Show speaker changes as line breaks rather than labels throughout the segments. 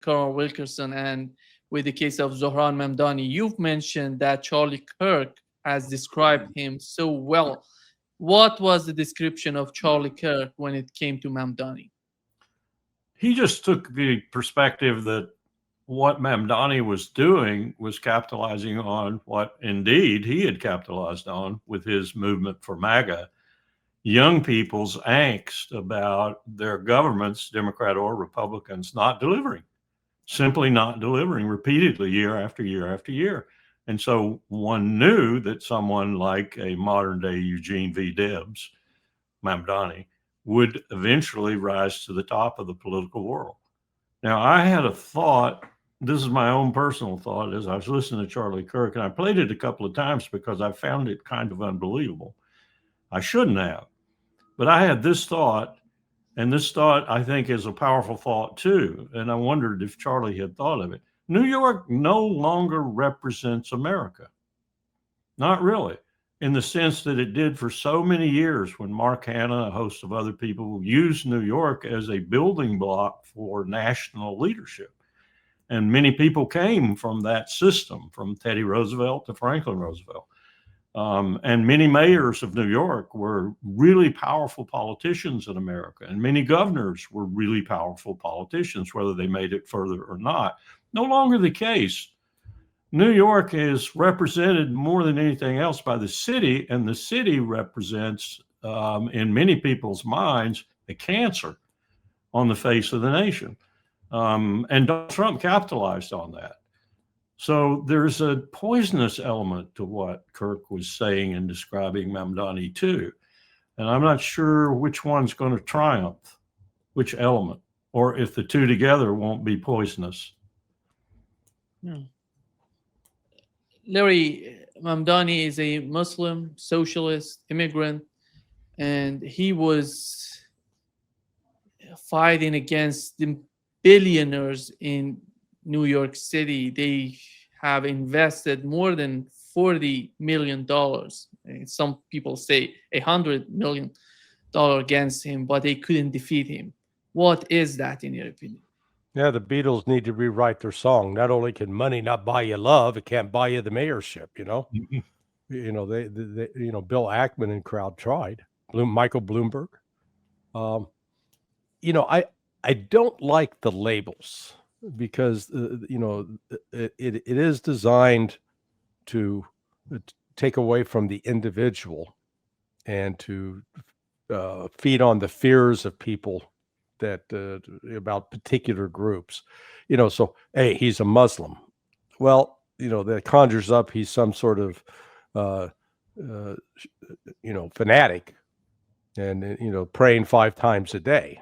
Carl Wilkerson and with the case of Zohran Mamdani. You've mentioned that Charlie Kirk has described him so well. What was the description of Charlie Kirk when it came to Mamdani?
He just took the perspective that what Mamdani was doing was capitalizing on what indeed he had capitalized on with his movement for MAGA, young people's angst about their governments, Democrat or Republicans, not delivering, simply not delivering repeatedly year after year after year. And so one knew that someone like a modern day Eugene V. Debs, Mamdani, would eventually rise to the top of the political world. Now, I had a thought, this is my own personal thought, as I was listening to Charlie Kirk, and I played it a couple of times because I found it kind of unbelievable. I shouldn't have, but I had this thought, and this thought I think is a powerful thought too. And I wondered if Charlie had thought of it. New York no longer represents America. Not really, in the sense that it did for so many years when Mark Hanna, a host of other people, used New York as a building block for national leadership. And many people came from that system, from Teddy Roosevelt to Franklin Roosevelt. And many mayors of New York were really powerful politicians in America, and many governors were really powerful politicians, whether they made it further or not. No longer the case. New York is represented more than anything else by the city, and the city represents, in many people's minds, a cancer on the face of the nation. And Donald Trump capitalized on that. So there's a poisonous element to what Kirk was saying and describing Mamdani too. And I'm not sure which one's going to triumph, which element, or if the two together won't be poisonous.
Hmm. Larry, Mamdani is a Muslim socialist immigrant, and he was fighting against the billionaires in New York City. They have invested more than $40 million. Some people say $100 million against him, but they couldn't defeat him. What is that, in your opinion?
Yeah, the Beatles need to rewrite their song. Not only can money not buy you love, it can't buy you the mayorship. They Bill Ackman and crowd tried. Michael Bloomberg. I don't like the labels because it is designed to take away from the individual and to feed on the fears of people that about particular groups. So hey, he's a Muslim. Well, that conjures up he's some sort of fanatic and praying 5 times a day.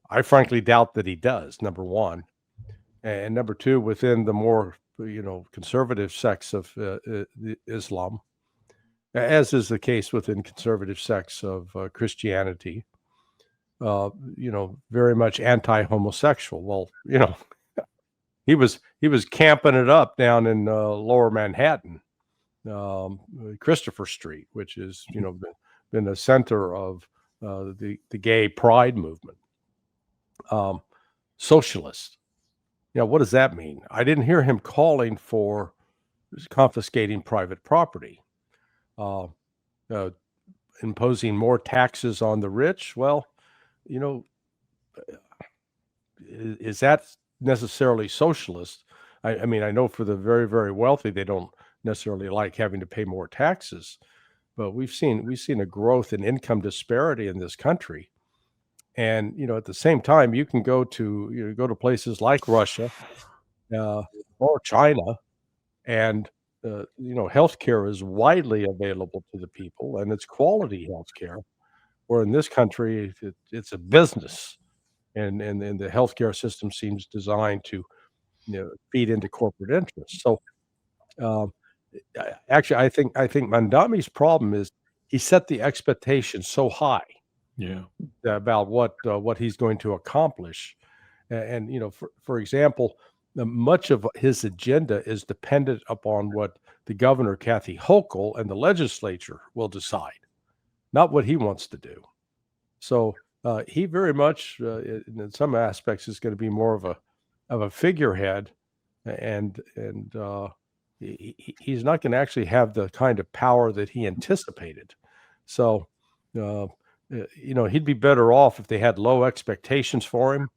I frankly doubt that he does, number one. And number two, within the more, conservative sects of Islam, as is the case within conservative sects of Christianity, very much anti-homosexual. Well, he was camping it up down in Lower Manhattan, Christopher Street, which is, been the center of the gay pride movement. Socialist. What does that mean? I didn't hear him calling for confiscating private property, imposing more taxes on the rich. Well, is that necessarily socialist? I mean, I know for the very, very wealthy, they don't necessarily like having to pay more taxes, but we've seen a growth in income disparity in this country. And at the same time, you can go to places like Russia or China, and healthcare is widely available to the people, and it's quality healthcare. Where in this country, it's a business, and the healthcare system seems designed to feed into corporate interests. So, actually, I think Mamdani's problem is he set the expectation so high.
Yeah.
About what he's going to accomplish, and for example, much of his agenda is dependent upon what the governor Kathy Hochul and the legislature will decide, not what he wants to do. So he very much, in some aspects, is going to be more of of a figurehead, and he's not going to actually have the kind of power that he anticipated. So, he'd be better off if they had low expectations for him,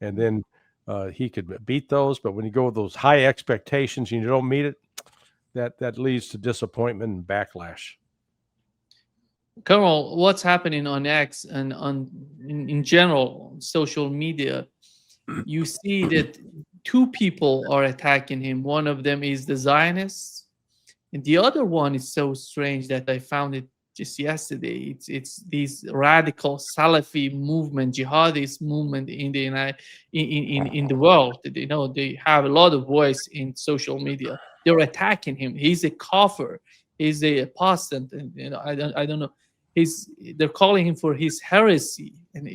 and then he could beat those. But when you go with those high expectations and you don't meet it, that leads to disappointment and backlash.
Carol, what's happening on X and in general social media? You see that two people are attacking him. One of them is the Zionists, and the other one is so strange that I found it just yesterday. It's these radical Salafi movement, jihadist movement in the in the world. They have a lot of voice in social media. They're attacking him. He's a kafir. He's a apostate. And I don't know. They're calling him for his heresy, and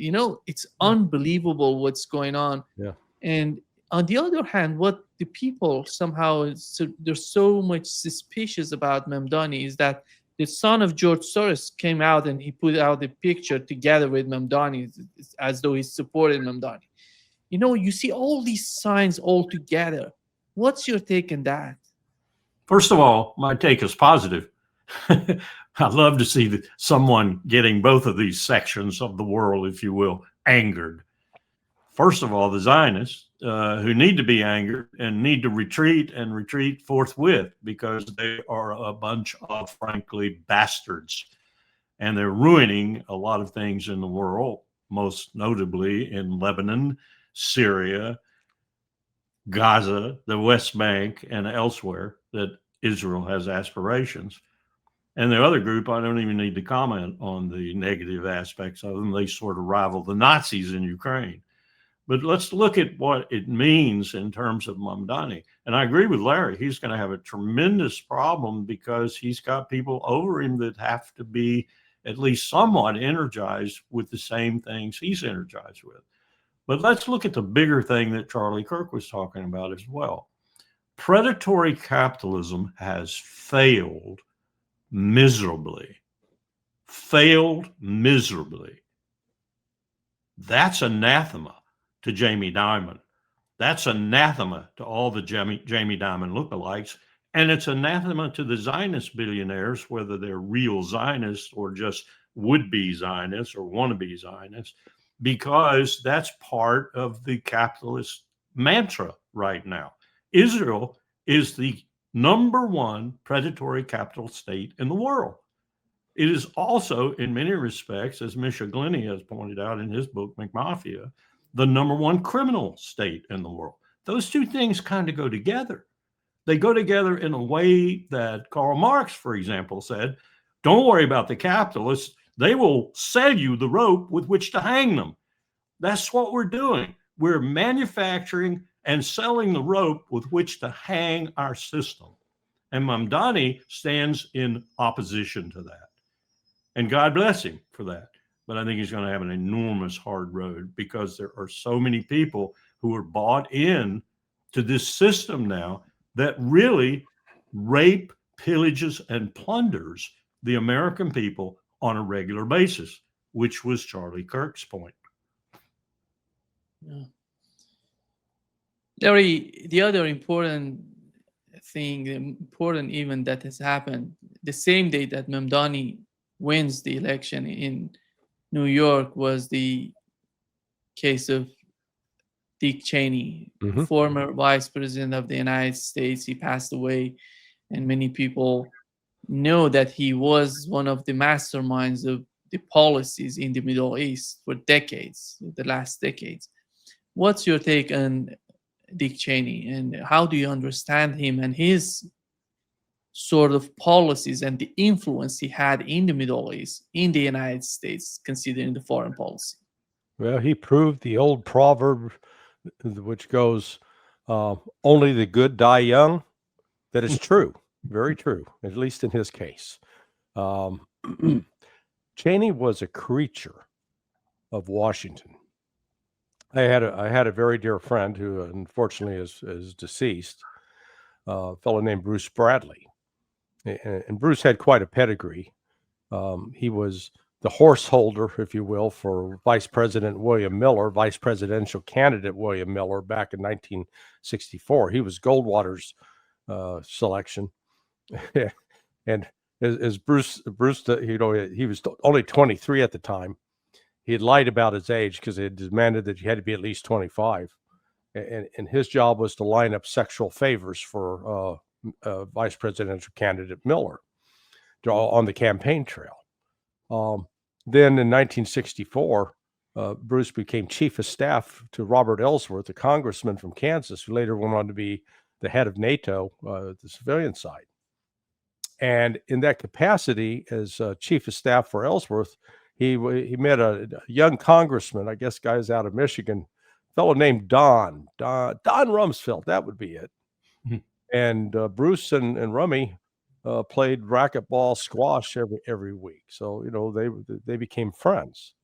it's unbelievable what's going on.
Yeah.
And on the other hand, what the people somehow they're so much suspicious about Mamdani is that the son of George Soros came out and he put out a picture together with Mamdani as though he supported Mamdani. You see all these signs all together. What's your take on that?
First of all, my take is positive. I love to see someone getting both of these sections of the world, if you will, angered. First of all, the Zionists, who need to be angered and need to retreat forthwith, because they are a bunch of, frankly, bastards. And they're ruining a lot of things in the world, most notably in Lebanon, Syria, Gaza, the West Bank, and elsewhere that Israel has aspirations. And the other group, I don't even need to comment on the negative aspects of them. They sort of rival the Nazis in Ukraine. But let's look at what it means in terms of Mamdani. And I agree with Larry. He's going to have a tremendous problem because he's got people over him that have to be at least somewhat energized with the same things he's energized with. But let's look at the bigger thing that Charlie Kirk was talking about as well. Predatory capitalism has failed miserably. That's anathema to Jamie Dimon. That's anathema to all the Jamie Dimon lookalikes. And it's anathema to the Zionist billionaires, whether they're real Zionists or just would-be Zionists or wannabe Zionists, because that's part of the capitalist mantra right now. Israel is the number one predatory capital state in the world. It is also, in many respects, as Misha Glenny has pointed out in his book, McMafia, the number one criminal state in the world. Those two things kind of go together. They go together in a way that Karl Marx, for example, said, don't worry about the capitalists. They will sell you the rope with which to hang them. That's what we're doing. We're manufacturing and selling the rope with which to hang our system. And Mamdani stands in opposition to that. And God bless him for that. But I think he's going to have an enormous hard road because there are so many people who are bought in to this system now that really rape, pillages, and plunders the American people on a regular basis, which was Charlie Kirk's point.
Yeah. Larry, the other important thing, the important event that has happened the same day that Mamdani wins the election in New York was the case of Dick Cheney, former vice president of the United States. He passed away, and many people know that he was one of the masterminds of the policies in the Middle East for decades, the last decades. What's your take on Dick Cheney, and how do you understand him and his sort of policies and the influence he had in the Middle East, in the United States, considering the foreign policy?
Well, he proved the old proverb, which goes, only the good die young. That is true. Very true, at least in his case. Cheney was a creature of Washington. I had a very dear friend who unfortunately is deceased, a fellow named Bruce Bradley. And Bruce had quite a pedigree. He was horse holder, if you will, for Vice President William Miller, vice presidential candidate William Miller, back in 1964. He was Goldwater's selection, and as Bruce, he was only 23 at the time. He had lied about his age because they had demanded that you had to be at least 25, and his job was to line up sexual favors for vice presidential candidate Miller on the campaign trail. Then in 1964, Bruce became chief of staff to Robert Ellsworth, a congressman from Kansas, who later went on to be the head of NATO, the civilian side. And in that capacity, as chief of staff for Ellsworth, he met a young congressman, I guess guys out of Michigan, a fellow named Don Rumsfeld. That would be it. Mm-hmm. And Bruce and Rummy played racquetball, squash every week. So they became friends.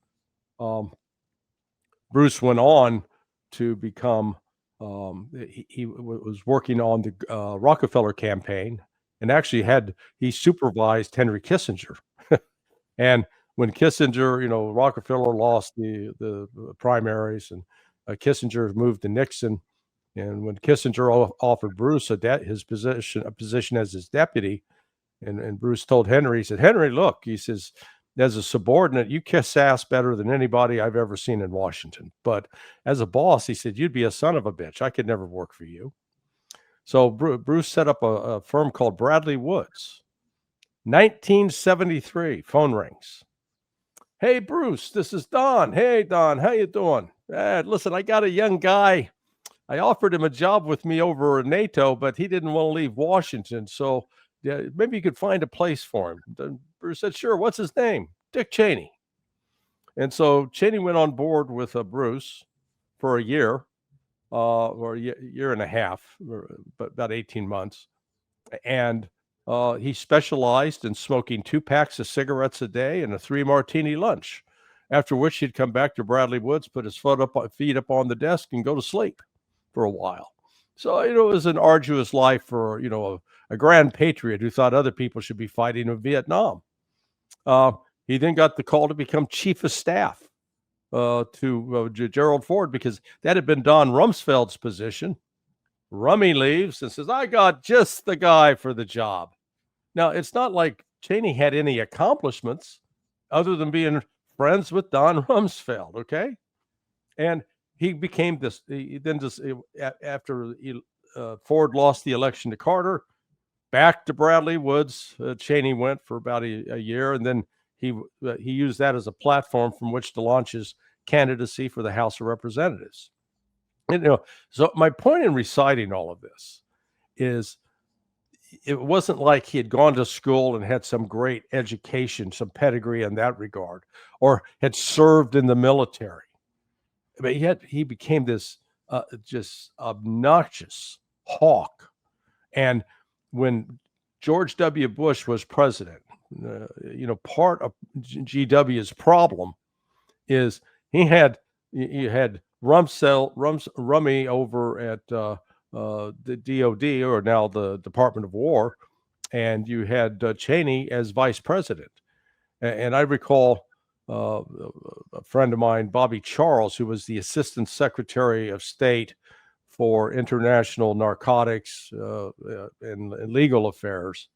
Bruce went on to become. He was working on the Rockefeller campaign, and actually he supervised Henry Kissinger. And when Kissinger, Rockefeller lost the primaries, and Kissinger moved to Nixon. And when Kissinger offered Bruce a position as his deputy, and Bruce told Henry, he said, "Henry, look," he says, "as a subordinate, you kiss ass better than anybody I've ever seen in Washington. But as a boss," he said, "you'd be a son of a bitch. I could never work for you." So Bruce set up a firm called Bradley Woods. 1973, phone rings. "Hey, Bruce, this is Don. Hey, Don, how you doing? Listen, I got a young guy. I offered him a job with me over in NATO, but he didn't want to leave Washington. So maybe you could find a place for him." Then Bruce said, "Sure. What's his name?" "Dick Cheney." And so Cheney went on board with Bruce for a year, or a year and a half, but about 18 months. And he specialized in smoking 2 packs of cigarettes a day and a 3 martini lunch, after which he'd come back to Bradley Woods, put his feet up on the desk, and go to sleep for a while. So, it was an arduous life for, a grand patriot who thought other people should be fighting in Vietnam. He then got the call to become chief of staff to Gerald Ford, because that had been Don Rumsfeld's position. Rummy leaves and says, "I got just the guy for the job." Now, it's not like Cheney had any accomplishments other than being friends with Don Rumsfeld, okay? And he became this. After Ford lost the election to Carter, back to Bradley Woods. Cheney went for about a year, and then he used that as a platform from which to launch his candidacy for the House of Representatives. And, so my point in reciting all of this is, it wasn't like he had gone to school and had some great education, some pedigree in that regard, or had served in the military. But yet he became this just obnoxious hawk. And when George W. Bush was president, part of GW's problem is you had Rummy over at the DOD, or now the Department of War, and you had Cheney as vice president. And I recall a friend of mine, Bobby Charles, who was the Assistant Secretary of State for International Narcotics and Legal Affairs.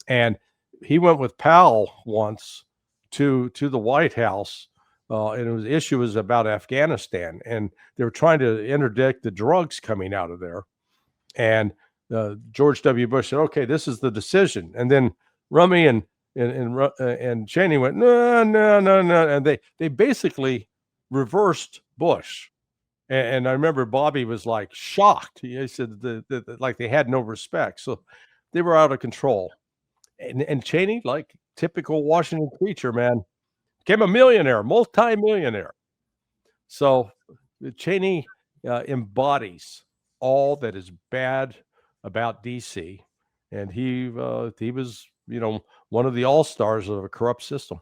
And he went with Powell once to the White House, and the issue was about Afghanistan, and they were trying to interdict the drugs coming out of there. And George W. Bush said, "Okay, this is the decision." And then Rummy and Cheney went, no, and they basically reversed Bush. And I remember Bobby was like shocked. He said that like they had no respect, so they were out of control. And Cheney, like typical Washington creature, man, became a millionaire, multi-millionaire. So Cheney embodies all that is bad about DC, and he was, one of the all-stars of a corrupt system.